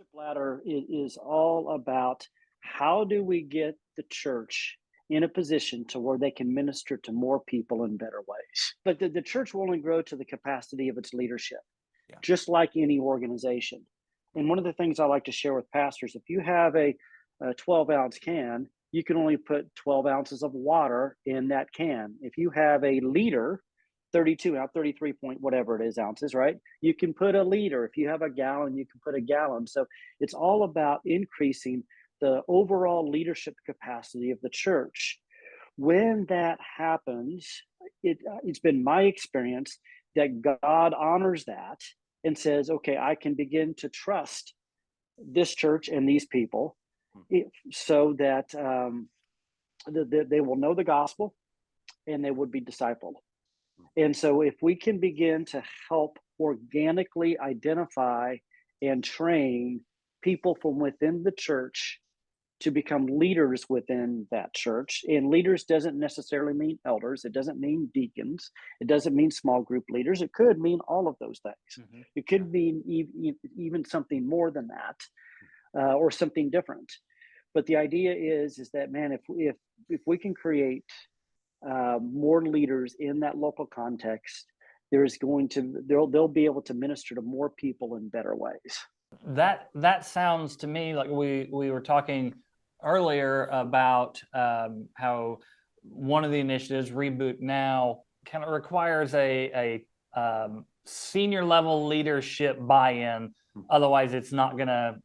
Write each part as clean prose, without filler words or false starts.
Leadership ladder is all about how do we get the church in a position to where they can minister to more people in better ways. But the church will only grow to the capacity of its leadership, Yeah. just like any organization. And one of the things I like to share with pastors, if you have a 12-ounce can, you can only put 12 ounces of water in that can. If you have a liter, 32 out 33 point whatever it is ounces, right? You can put a liter. If you have a gallon, you can put a gallon. So it's all about increasing the overall leadership capacity of the church. When that happens, it's been my experience that God honors that and says, okay, I can begin to trust this church and these people so that they will know the gospel and they would be discipled. And so, if we can begin to help organically identify and train people from within the church to become leaders within that church, and leaders doesn't necessarily mean elders, it doesn't mean deacons, it doesn't mean small group leaders, it could mean all of those things. Hmm. It Yeah. could mean even something more than that, or something different. But the idea is that, man, if we can create more leaders in that local context, there's going to they'll be able to minister to more people in better ways. That sounds to me like we were talking earlier about how one of the initiatives, Reboot Now, kind of requires a senior level leadership buy-in. Otherwise, it's not going to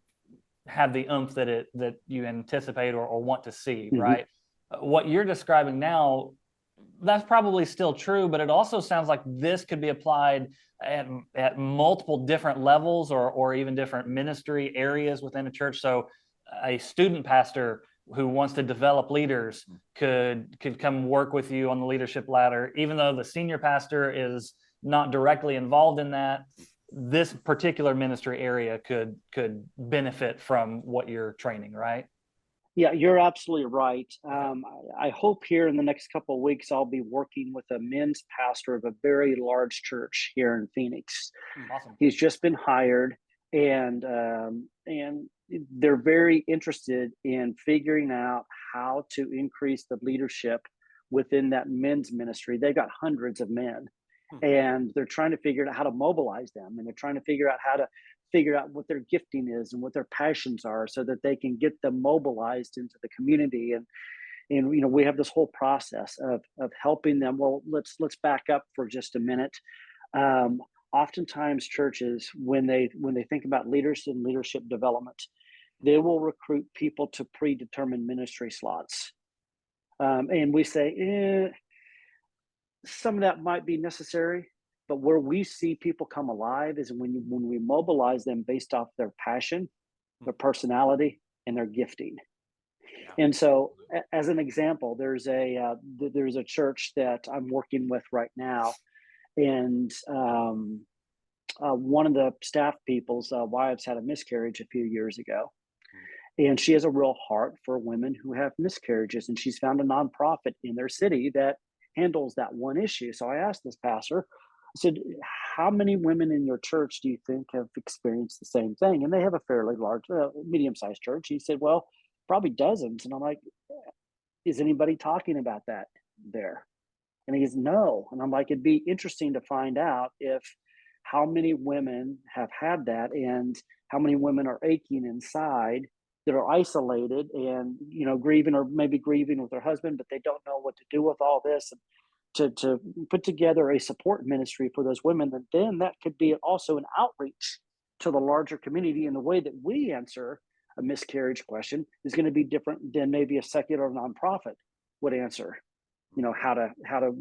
have the oomph that you anticipate or want to see, Mhm. right? What you're describing now, that's probably still true, but it also sounds like this could be applied at multiple different levels or even different ministry areas within a church. So a student pastor who wants to develop leaders could come work with you on the leadership ladder, even though the senior pastor is not directly involved in that. This particular ministry area could benefit from what you're training, right? Yeah, you're absolutely right. Okay. I hope here in the next couple of weeks I'll be working with a men's pastor of a very large church here in Phoenix. Awesome. He's just been hired, and they're very interested in figuring out how to increase the leadership within that men's ministry. They got hundreds of men, Hmm. and they're trying to figure out how to mobilize them, and they're trying to figure out how to figure out what their gifting is and what their passions are so that they can get them mobilized into the community. And we have this whole process of helping them. Well, let's back up for just a minute. um, Oftentimes churches, when they think about leaders and leadership development, they will recruit people to predetermined ministry slots, and we say, some of that might be necessary, but where we see people come alive is when we mobilize them based off their passion, Hmm. their personality, and their gifting. Yeah. And so, Absolutely. as an example, there's a church that I'm working with right now, and one of the staff people's wives had a miscarriage a few years ago, Hmm. and she has a real heart for women who have miscarriages, and she's found a nonprofit in their city that handles that one issue. So I asked this pastor, I said, how many women in your church do you think have experienced the same thing? And they have a fairly large, medium-sized church. He said, well, probably dozens. And I'm like, is anybody talking about that there? And he goes, no. And I'm like, it'd be interesting to find out if how many women have had that, and how many women are aching inside, that are isolated and grieving, or maybe grieving with their husband, but they don't know what to do with all this. And to put together a support ministry for those women, and then that could be also an outreach to the larger community. And the way that we answer a miscarriage question is going to be different than maybe a secular nonprofit would answer, how to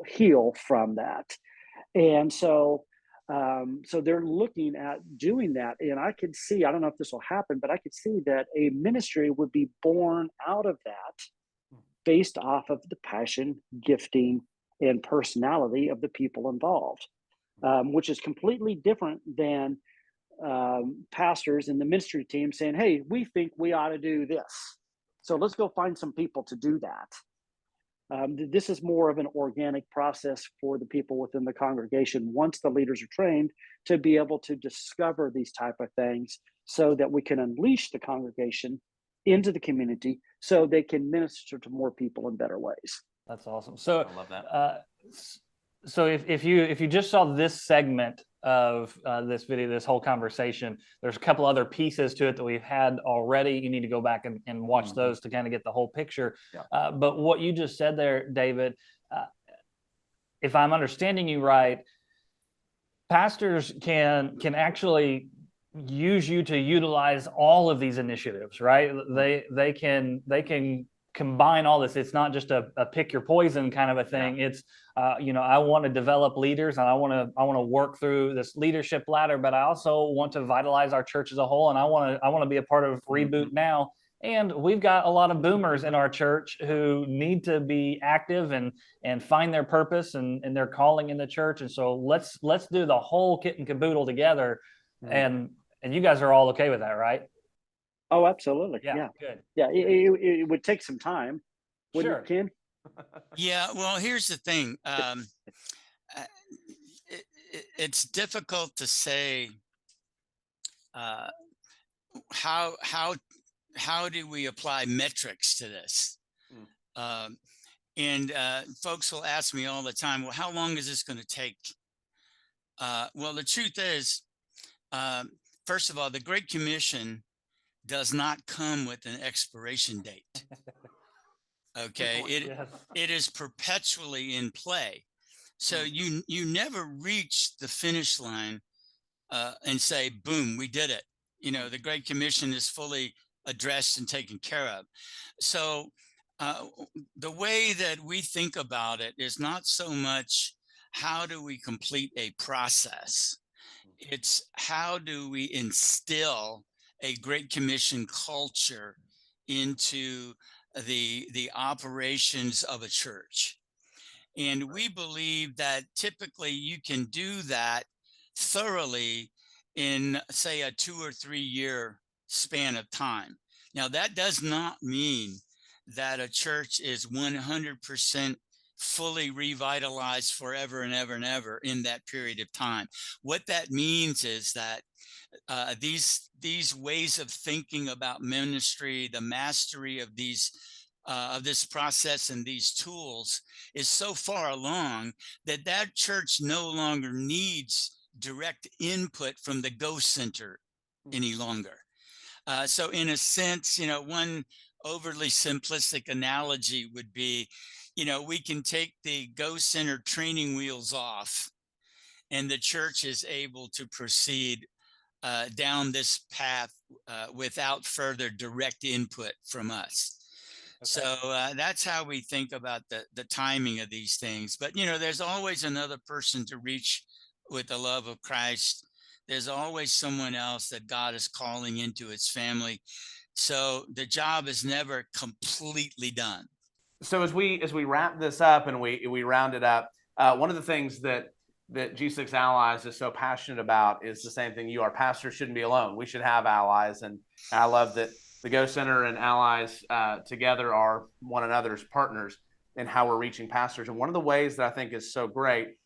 heal from that. And so they're looking at doing that, and I could see, I don't know if this will happen, but I could see that a ministry would be born out of that, based off of the passion, gifting, and personality of the people involved, which is completely different than pastors and the ministry team saying, hey, we think we ought to do this, so let's go find some people to do that. This is more of an organic process for the people within the congregation once the leaders are trained to be able to discover these type of things so that we can unleash the congregation into the community so they can minister to more people in better ways. That's awesome. So, I love that. so if you just saw this segment of this video, this whole conversation, there's a couple other pieces to it that we've had already. You need to go back and watch those to kind of get the whole picture. Yeah. But what you just said there, David, if I'm understanding you right, pastors can actually use you to utilize all of these initiatives, right? They can combine all this. It's not just a pick your poison kind of a thing. It's I want to develop leaders and I want to work through this leadership ladder, but I also want to vitalize our church as a whole, and I want to be a part of Reboot Now. And we've got a lot of boomers in our church who need to be active and find their purpose and their calling in the church. And so let's do the whole kit and caboodle together. And you guys are all okay with that, right? Oh, absolutely. Yeah. Good. Yeah. It would take some time. Wouldn't Sure. it, Ken? Yeah, well, here's the thing. It's difficult to say how do we apply metrics to this? And folks will ask me all the time, well, how long is this going to take? Well, the truth is, first of all, the Great Commission does not come with an expiration date. Okay, it is perpetually in play. So you never reach the finish line and say, boom, we did it. The Great Commission is fully addressed and taken care of. So the way that we think about it is not so much how do we complete a process. It's how do we instill a Great Commission culture into the operations of a church. And we believe that typically you can do that thoroughly in, say, a 2 or 3 year span of time. Now, that does not mean that a church is 100% fully revitalized forever and ever and ever in that period of time. What that means is that these ways of thinking about ministry, the mastery of this process and these tools is so far along that church no longer needs direct input from the Go Center any longer. So in a sense, one overly simplistic analogy would be, we can take the Go Center training wheels off and the church is able to proceed down this path without further direct input from us. Okay. So that's how we think about the timing of these things. But, there's always another person to reach with the love of Christ. There's always someone else that God is calling into his family. So the job is never completely done. So as we wrap this up and we round it up, one of the things that G6 Allies is so passionate about is the same thing you are. Pastors shouldn't be alone. We should have allies. And I love that the Go Center and Allies together are one another's partners in how we're reaching pastors. And one of the ways that I think is so great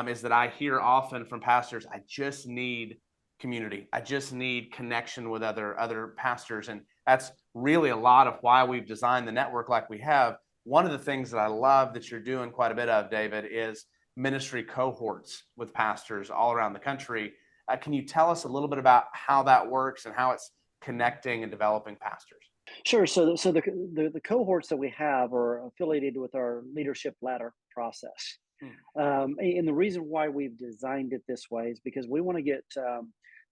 is that I hear often from pastors, I just need community. I just need connection with other pastors. And that's really a lot of why we've designed the network like we have. One of the things that I love that you're doing quite a bit of, David, is ministry cohorts with pastors all around the country. Can you tell us a little bit about how that works and how it's connecting and developing pastors? Sure. So the cohorts that we have are affiliated with our leadership ladder process. And the reason why we've designed it this way is because we want to get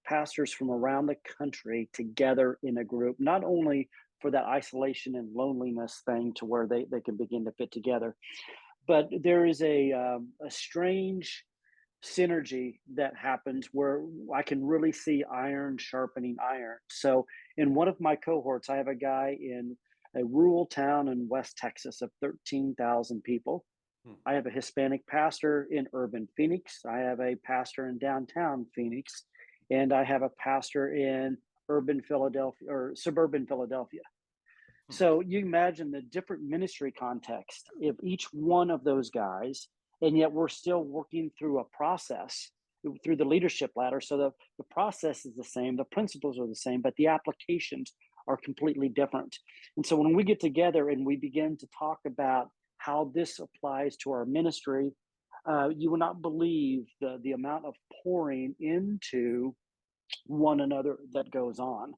pastors from around the country together in a group, not only for that isolation and loneliness thing to where they can begin to fit together, but there is a strange synergy that happens where I can really see iron sharpening iron. So in one of my cohorts, I have a guy in a rural town in West Texas of 13,000 people. I have a Hispanic pastor in urban Phoenix. I have a pastor in downtown Phoenix, and I have a pastor in urban Philadelphia or suburban Philadelphia. So you imagine the different ministry context of each one of those guys, and yet we're still working through a process through the leadership ladder. So the process is the same, the principles are the same, but the applications are completely different. And so when we get together and we begin to talk about how this applies to our ministry, you will not believe the amount of pouring into one another that goes on,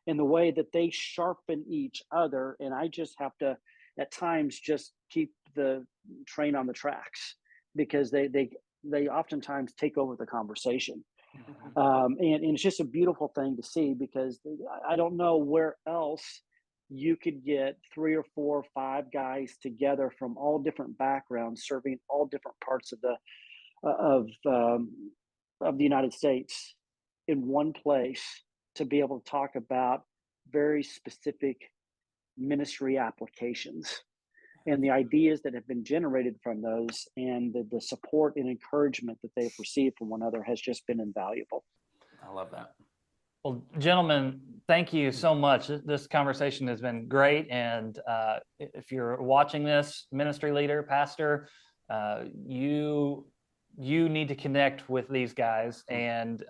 and the way that they sharpen each other. And I just have to, at times, just keep the train on the tracks, because they oftentimes take over the conversation. And it's just a beautiful thing to see, because I don't know where else you could get 3 or 4 or 5 guys together from all different backgrounds, serving all different parts of the uh, of um, of the United States in one place, to be able to talk about very specific ministry applications and the ideas that have been generated from those, and the support and encouragement that they've received from one another has just been invaluable. I love that. Well, gentlemen, thank you so much. This conversation has been great. And if you're watching this, ministry leader, pastor, you need to connect with these guys, and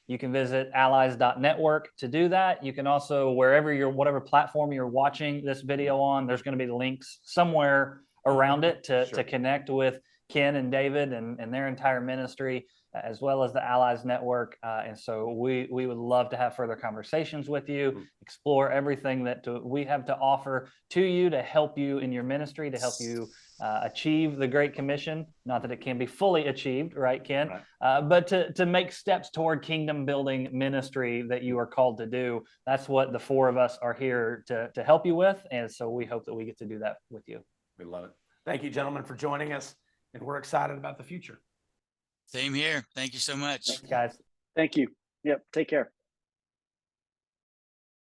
you can visit allies.network to do that. You can also, whatever platform you're watching this video on, there's going to be links somewhere around it to connect with Ken and David and their entire ministry, as well as the Allies Network. And so we would love to have further conversations with you, explore everything that we have to offer to you, to help you in your ministry, to help you achieve the Great Commission. Not that it can be fully achieved, right, Ken? Right. But to make steps toward kingdom building ministry that you are called to do. That's what the 4 of us are here to help you with. And so we hope that we get to do that with you. We love it. Thank you, gentlemen, for joining us. And we're excited about the future. Same here. Thank you so much. Thanks, guys. Thank you. Yep. Take care.